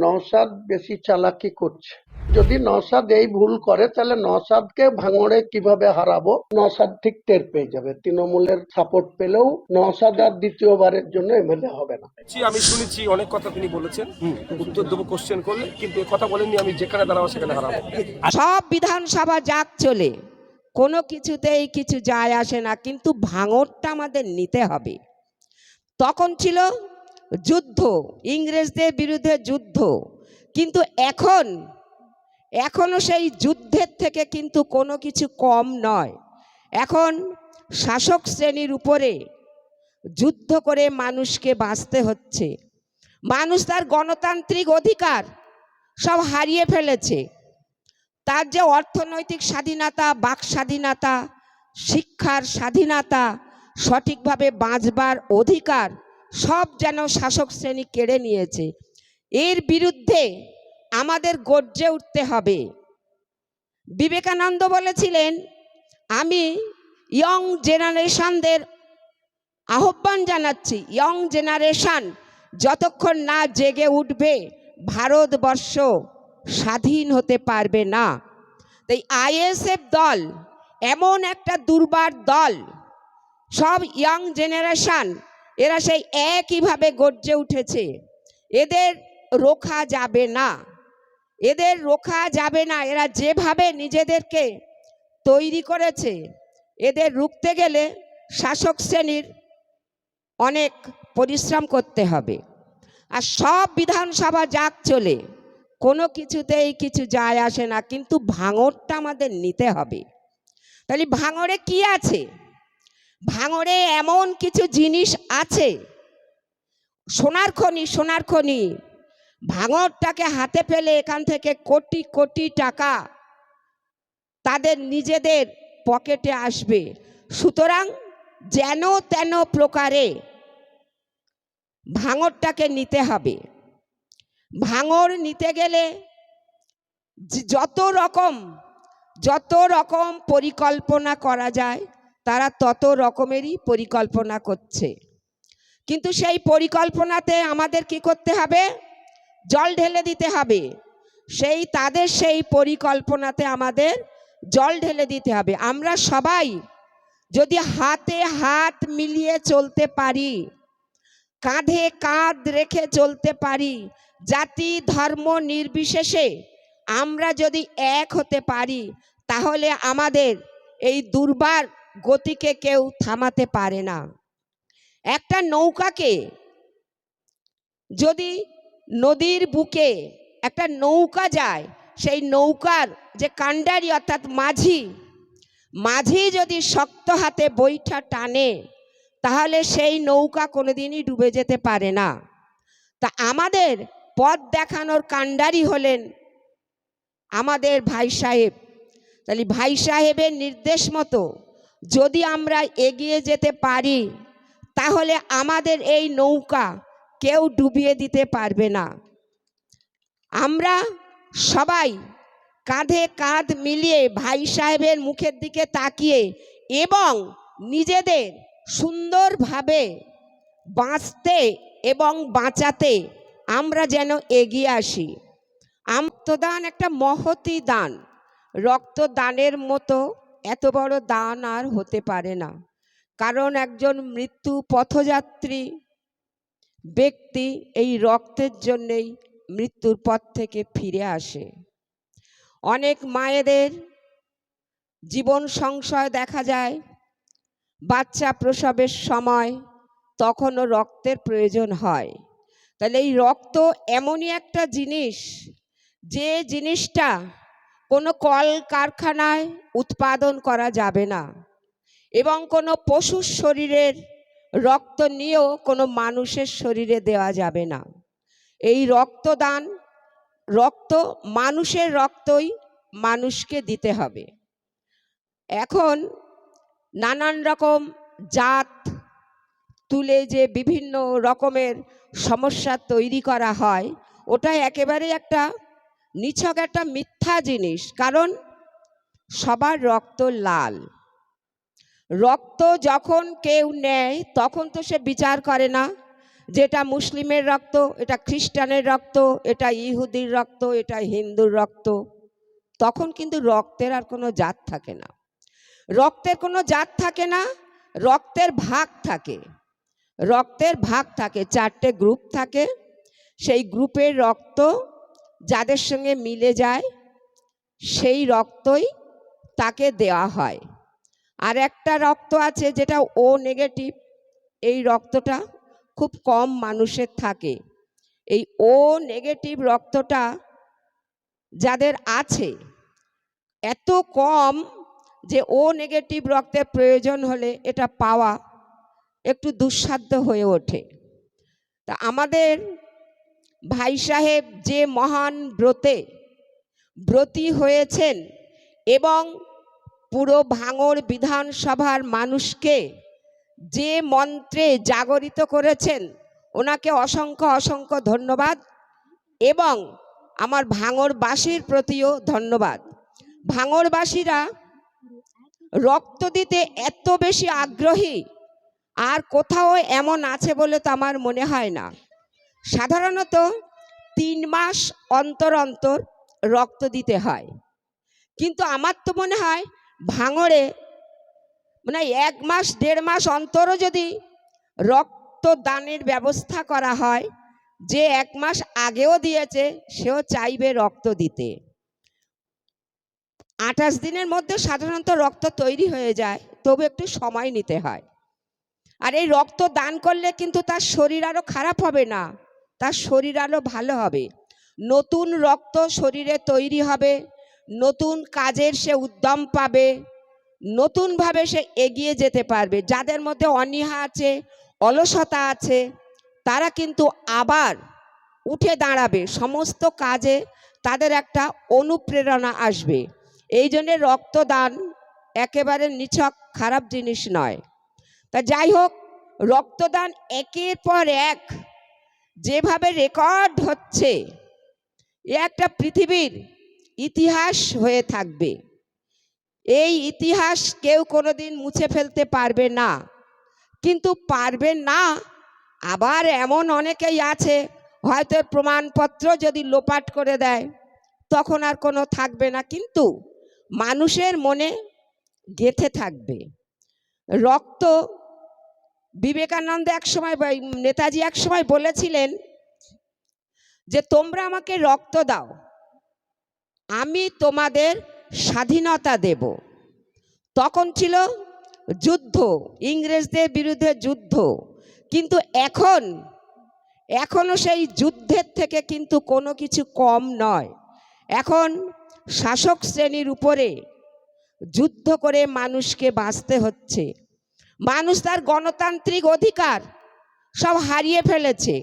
নওশাদ বেশি চালাকি করছে। যদি নওশাদ এই ভুল করে তাহলে নওশাদকে ভাঙড়ে কিভাবে হারাবো নওশাদ ঠিক টের পেয়ে যাবে। তৃণমূলের সাপোর্ট পেলেও নওশাদ আর দ্বিতীয়বারের জন্য এমএলএ হবে না। আমি শুনেছি অনেক কথা তিনি বলেছেন, উত্তর দেবো কোশ্চেন করলে, কিন্তু এই কথা বলেননি আমি যেখানে দাঁড়াবো সেখানে হারাবো। সব বিধানসভা যাক চলে, কোনো কিছুতেই কিছু যায় আসে না, কিন্তু ভাঙড়টা আমাদের নিতে হবে। তখন ছিল যুদ্ধ, ইংরেজদের বিরুদ্ধে যুদ্ধ, কিন্তু এখনো সেই যুদ্ধের থেকে কিন্তু কোনো কিছু কম নয়। এখন শাসক শ্রেণীর উপরে যুদ্ধ করে মানুষকে বাঁচতে হচ্ছে। মানুষ তার গণতান্ত্রিক অধিকার সব হারিয়ে ফেলেছে। তার যে অর্থনৈতিক স্বাধীনতা, বাক স্বাধীনতা, শিক্ষার স্বাধীনতা, সঠিকভাবে বাঁচবার অধিকার সব যেন শাসক শ্রেণী কেড়ে নিয়েছে। এর বিরুদ্ধে আমাদের গর্জে উঠতে হবে। বিবেকানন্দ বলেছিলেন, আমি ইয়ং জেনারেশনদের আহ্বান জানাচ্ছি, ইয়ং জেনারেশন যতক্ষণ না জেগে উঠবে ভারতবর্ষ স্বাধীন হতে পারবে না। তাই আইএসএফ দল এমন একটা দুর্বার দল, সব ইয়ং জেনারেশন এরা সেই একইভাবে গর্জে উঠেছে। এদের রোখা যাবে না, এদের রোখা যাবে না। এরা যেভাবে নিজেদেরকে তৈরি করেছে, এদের রুখতে গেলে শাসক শ্রেণীর অনেক পরিশ্রম করতে হবে। আর সব বিধানসভা যাক চলে, কোনো কিছুতেই কিছু যায় আসে না, কিন্তু ভাঙড়টা আমাদের নিতে হবে। তাহলে ভাঙড়ে কি আছে? ভাঙড়ে এমন কিছু জিনিস আছে, সোনার খনি, সোনার খনি। ভাঙড়টাকে হাতে পেলে এখান থেকে কোটি কোটি টাকা তাদের নিজেদের পকেটে আসবে। সুতরাং যেন তেন প্রকারে ভাঙড়টাকে নিতে হবে। ভাঙড় নিতে গেলে যত রকম পরিকল্পনা করা যায় তারা তত রকমেরই পরিকল্পনা করছে, কিন্তু সেই পরিকল্পনাতে আমাদের কি করতে হবে? জল ঢেলে দিতে হবে। তাদের সেই পরিকল্পনাতে আমাদের জল ঢেলে দিতে হবে। আমরা সবাই যদি হাতে হাত মিলিয়ে চলতে পারি, কাঁধে কাঁধ রেখে চলতে পারি, জাতি ধর্ম নির্বিশেষে আমরা যদি এক হতে পারি, তাহলে আমাদের এই দুর্বার গতিকে কেউ থামাতে পারে না। একটা নৌকাকে যদি নদীর বুকে একটা নৌকা যায়, সেই নৌকার যে কান্ডারি অর্থাৎ মাঝি যদি শক্ত হাতে বৈঠা টানে, তাহলে সেই নৌকা কোনোদিনই ডুবে যেতে পারে না। তা আমাদের পথ দেখানোর কান্ডারি হলেন আমাদের ভাই সাহেব। তাহলে ভাই সাহেবের নির্দেশ মতো যদি আমরা এগিয়ে যেতে পারি, তাহলে আমাদের এই নৌকা কেউ ডুবিয়ে দিতে পারবে না। আমরা সবাই কাঁধে কাঁধ মিলিয়ে ভাই সাহেবের মুখের দিকে তাকিয়ে এবং নিজেদের সুন্দরভাবে বাঁচতে এবং বাঁচাতে আমরা যেন এগিয়ে আসি। রক্তদান একটা মহতী দান। রক্তদানের মতো এত বড় দান আর হতে পারে না, কারণ একজন মৃত্যু পথযাত্রী ব্যক্তি এই রক্তের জন্যেই মৃত্যুর পথ থেকে ফিরে আসে। অনেক মায়েদের জীবন সংশয় দেখা যায়, বাচ্চা প্রসবের সময় তখনও রক্তের প্রয়োজন হয়। তাহলে এই রক্ত এমনই একটা জিনিস, যে জিনিসটা কোনো কল কারখানায় উৎপাদন করা যাবে না, এবং কোনো পশুর শরীরের রক্ত নিয়েও কোনো মানুষের শরীরে দেওয়া যাবে না। এই রক্ত মানুষের রক্তই মানুষকে দিতে হবে। এখন নানান রকম জাত তুলে যে বিভিন্ন রকমের সমস্যা তৈরি করা হয়, ওটা একেবারে একটা নিছক একটা মিথ্যা জিনিস। কারণ সবার রক্ত লাল। রক্ত যখন কেউ নেয় তখন তো সে বিচার করে না যেটা মুসলিমের রক্ত, এটা খ্রিস্টানের রক্ত, এটা ইহুদির রক্ত, এটা হিন্দুর রক্ত, তখন কিন্তু রক্তের আর কোনো জাত থাকে না। রক্তের কোনো জাত থাকে না, রক্তের ভাগ থাকে। রক্তের ভাগ থাকে, 4টে গ্রুপ থাকে। সেই গ্রুপের রক্ত যাদের সঙ্গে মিলে যায় সেই রক্তই তাকে দেওয়া হয়। আর একটা রক্ত আছে যেটা ও নেগেটিভ, এই রক্তটা খুব কম মানুষের থাকে। এই ও নেগেটিভ রক্তটা যাদের আছে এত কম যে ও নেগেটিভ রক্তের প্রয়োজন হলে এটা পাওয়া একটু দুঃসাধ্য হয়ে ওঠে। তা আমাদের ভাই সাহেব যে মহান ব্রতী হয়েছেন এবং পুরো ভাঙড় বিধানসভার মানুষকে যে মন্ত্রে জাগরিত করেছেন, ওনাকে অসংখ্য অসংখ্য ধন্যবাদ এবং আমার ভাঙড়বাসীর প্রতিও ধন্যবাদ। ভাঙড়বাসীরা রক্ত দিতে এত বেশি আগ্রহী আর কোথাও এমন আছে বলে তো আমার মনে হয় না। সাধারণত 3 মাস অন্তর অন্তর রক্ত দিতে হয়, কিন্তু আমার তো মনে হয় ভাঙড়ে মানে 1 মাস 1.5 মাস অন্তরও যদি রক্তদানের ব্যবস্থা করা হয়, যে 1 মাস আগেও দিয়েছে সেও চাইবে রক্ত দিতে। 28 দিনের মধ্যে সাধারণত রক্ত তৈরি হয়ে যায়, তবু একটু সময় নিতে হয়। আর এই রক্ত দান করলে কিন্তু তার শরীর আরও খারাপ হবে না, তার শরীর আরও ভালো হবে। নতুন রক্ত শরীরে তৈরি হবে, নতুন কাজের সে উদ্যম পাবে, নতুনভাবে সে এগিয়ে যেতে পারবে। যাদের মধ্যে অনীহা আছে, অলসতা আছে, তারা কিন্তু আবার উঠে দাঁড়াবে, সমস্ত কাজে তাদের একটা অনুপ্রেরণা আসবে। এই জন্যে রক্তদান একেবারে নিছক খারাপ জিনিস নয়। তা যাই হোক, রক্তদান একের পর এক যেভাবে রেকর্ড হচ্ছে, এ একটা পৃথিবীর ইতিহাস হয়ে থাকবে। এই ইতিহাস কেউ কোনোদিন মুছে ফেলতে পারবে না। কিন্তু পারবে না, আবার এমন অনেকেই আছে হয়তো প্রমাণপত্র যদি লোপাট করে দেয় তখন আর কোনো থাকবে না, কিন্তু মানুষের মনে গেঁথে থাকবে রক্ত। বিবেকানন্দ একসময়, নেতাজি একসময় বলেছিলেন যে তোমরা আমাকে রক্ত দাও, আমি তোমাদের স্বাধীনতা দেব। তখন ছিল যুদ্ধ, ইংরেজদের বিরুদ্ধে যুদ্ধ, কিন্তু এখনো সেই যুদ্ধের থেকে কিন্তু কোনো কিছু কম নয়। এখন শাসক শ্রেণীর উপরে যুদ্ধ করে মানুষকে বাঁচতে হচ্ছে। মানুষ তার গণতান্ত্রিক অধিকার সব হারিয়ে ফেলেছে।